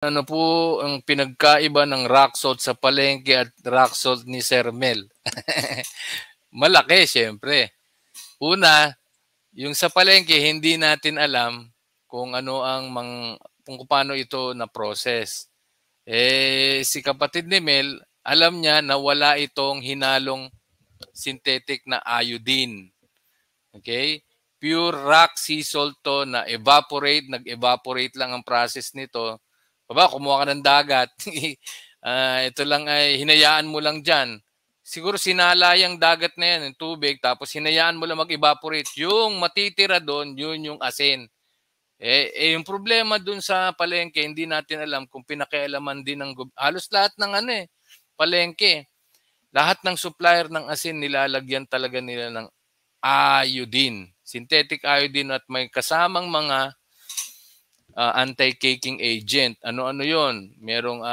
Ano po ang pinagkaiba ng rock salt sa palengke at rock salt ni Sir Mel? Malaki, syempre. Una, yung sa palengke, hindi natin alam kung ano ang kung paano ito na-process. Si kapatid ni Mel, alam niya na wala itong hinalong synthetic na iodine. Okay? Pure rock sea salt to na nag-evaporate lang ang process nito. Kumuha ka ng dagat. Ito lang ay hinayaan mo lang dyan. Siguro sinala yung dagat na yan, yung tubig, tapos hinayaan mo lang mag-evaporate. Yung matitira doon, yun yung asin. Yung problema doon sa palengke, hindi natin alam kung pinakialaman din ng halos lahat ng palengke. Lahat ng supplier ng asin nilalagyan talaga nila ng iodine, synthetic iodine at may kasamang mga anti-caking agent. Ano-ano yon? Merong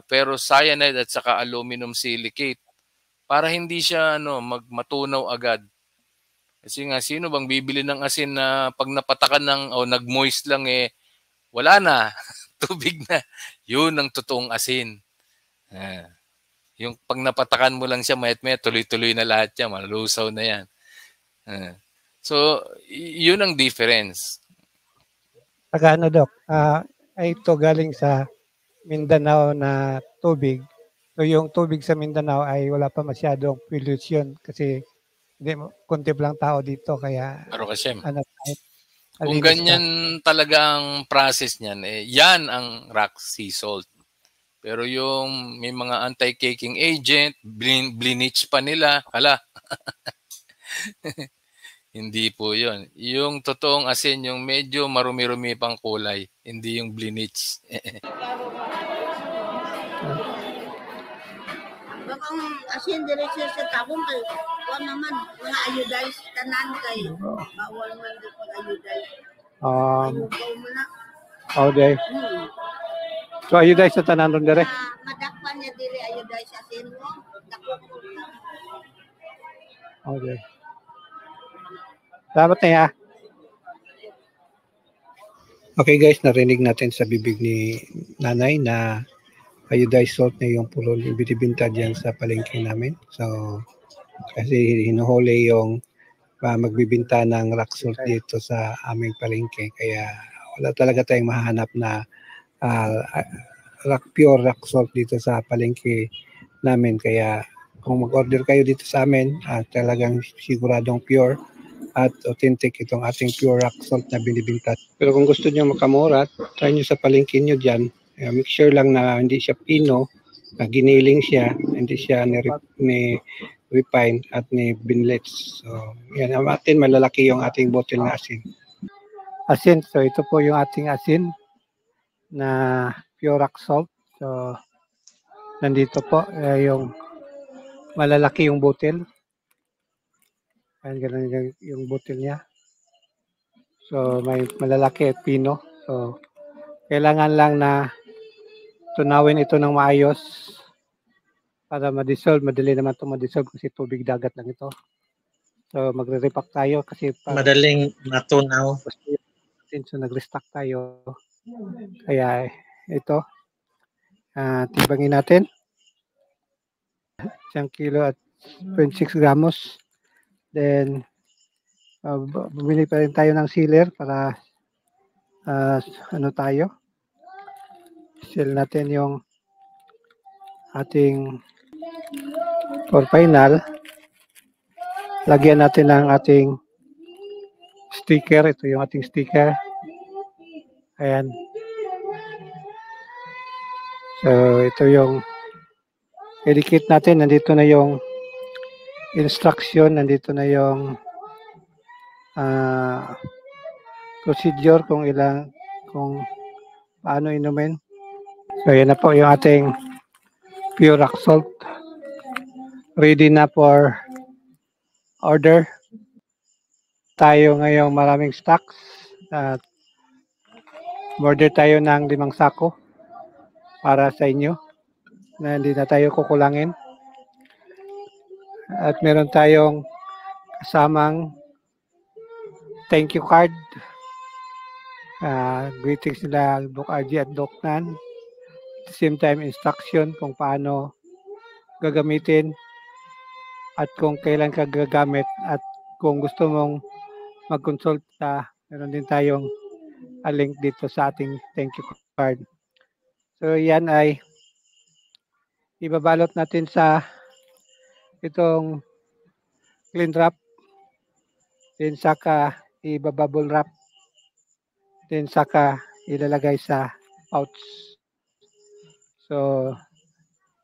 ferrocyanide at saka aluminum silicate para hindi siya matunaw agad. Kasi nga, sino bang bibili ng asin na pag napatakan nag-moist lang wala na, tubig na. Yun ang totoong asin. Yung pag napatakan mo lang siya, mayat-mayat, tuloy-tuloy na lahat yan, malusaw na yan. So, yun ang difference. Taga Doc? Ito galing sa Mindanao na tubig. So yung tubig sa Mindanao ay wala pa masyadong pollution kasi kunti lang tao dito kaya kung ganyan talaga ang process niyan, yan ang rock sea salt. Pero yung may mga anti-caking agent, bleach pa nila, hindi po yun. Yung totoong asin, yung medyo marumi-rumi pang kulay, hindi yung bleach. Bakang asin diretso sa tabong kayo, kung naman, mga iodize, tanan kayo, bawal man din pag-iodize. Ayaw mo na. Okay. So iodize sa tanan ron dire? Madakpan niya dire iodize asin mo, dako. Okay. Salamat na ya. Okay guys, narinig natin sa bibig ni nanay na iodized salt na yung pulol yung binibinta dyan sa palengke namin. So, kasi hinuhuli yung magbibinta ng rock salt dito sa aming palengke. Kaya wala talaga tayong mahanap na pure rock salt dito sa palengke namin. Kaya kung mag-order kayo dito sa amin, talagang siguradong pure at authentic itong ating pure rock salt na binibinta. Pero kung gusto niyo makamura, try niyo sa palengke niyo dyan. Make sure lang na hindi siya pino, na giniling siya, hindi siya ni-refine at ni-binlets. So, yan, atin malalaki yung ating bottle na asin. Asin, so ito po yung ating asin na pure rock salt. So, nandito po yung malalaki yung bottle. Ayan, ganun yung bottle niya. So, may malalaki at pino. So, kailangan lang na tunawin ito ng maayos para ma-dissolve. Madali naman ito ma-dissolve kasi tubig dagat lang ito. So, magre-repack tayo kasi madaling matunaw. So, nag-restock tayo. Kaya, ito. Tibangin natin. 1 kilo at 0.6 gramos. Then, bumili pa rin tayo ng sealer para seal natin yung ating for final. Lagyan natin ng ating sticker. Ito yung ating sticker. Ayan. So, ito yung edit natin. Nandito na yung instruction. Nandito na yung procedure kung paano inumin. So, yan na po yung ating pure rock salt. Ready na for order. Tayo ngayong maraming stocks. At order tayo ng 5 sako para sa inyo na hindi na tayo kukulangin. At meron tayong kasamang thank you card. Greetings nila Doc RG at Doc Nan. the same time instruction kung paano gagamitin at kung kailan ka gagamit at kung gusto mong mag-consulta, meron din tayong link dito sa ating thank you card. So yan ay ibabalot natin sa itong clean wrap, then saka ibabubble wrap, then saka ilalagay sa pouch. So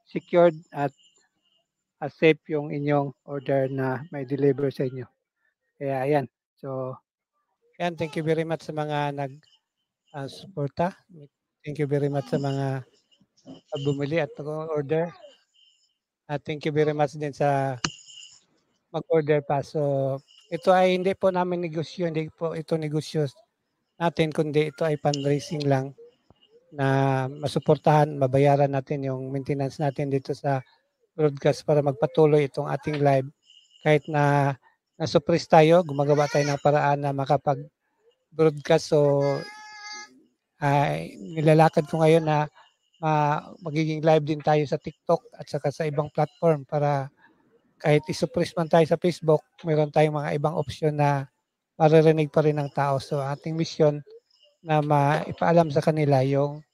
secured at safe yung inyong order na may deliver sa inyo. Kaya ayan. So yan, thank you very much sa mga nag-suporta. Thank you very much sa mga bumili at order. At thank you very much din sa mag-order pa. So ito ay hindi po namin negosyo, hindi po ito negosyo natin, kundi ito ay fundraising lang na masuportahan, mabayaran natin yung maintenance natin dito sa broadcast para magpatuloy itong ating live. Kahit na na-surprise tayo, gumagawa tayo ng paraan na makapag-broadcast. So, nilalakad ko ngayon na magiging live din tayo sa TikTok at saka sa ibang platform para kahit isurprise man tayo sa Facebook, mayroon tayong mga ibang opsyon na maririnig pa rin ng tao. So, ating mission na maipaalam sa kanila yung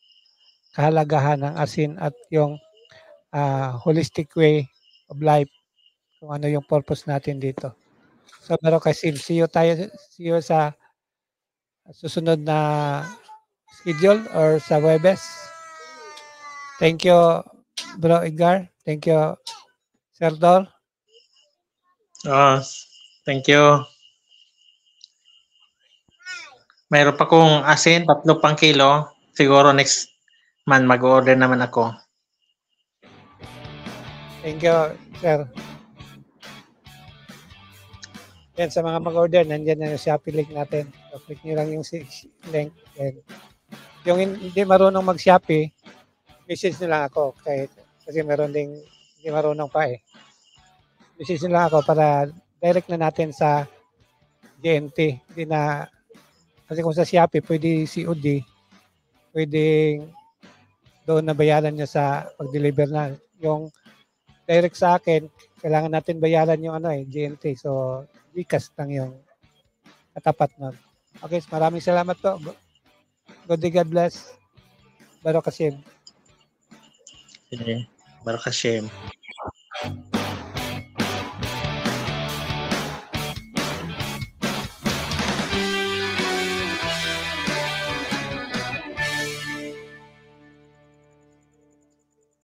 kahalagahan ng asin at yung holistic way of life, kung ano yung purpose natin dito. So, Baroque Kasim, see you sa susunod na schedule or sa Webes. Thank you, Bro Edgar. Thank you, Sir Dol. Thank you. Mayroon pa kong asin, 3 pang kilo. Siguro next month mag-order naman ako. Thank you, sir. Yan, sa mga mag-order, nandiyan na yung Shopee link natin. So, click nyo lang yung link. And yung hindi marunong mag-Shopee, message nyo lang ako. Kasi meron ding hindi marunong pa eh. Message nyo lang ako para direct na natin sa GNT. Hindi na, kasi kung sa Shopee, pwede COD, pwedeng doon na bayaran nyo sa pag-deliver na. Yung direct sa akin, kailangan natin bayaran yung GNT. So, Gcash lang yung katapat nun. Okay, maraming salamat po. God bless. Baroque Kasim. Baroque Kasim.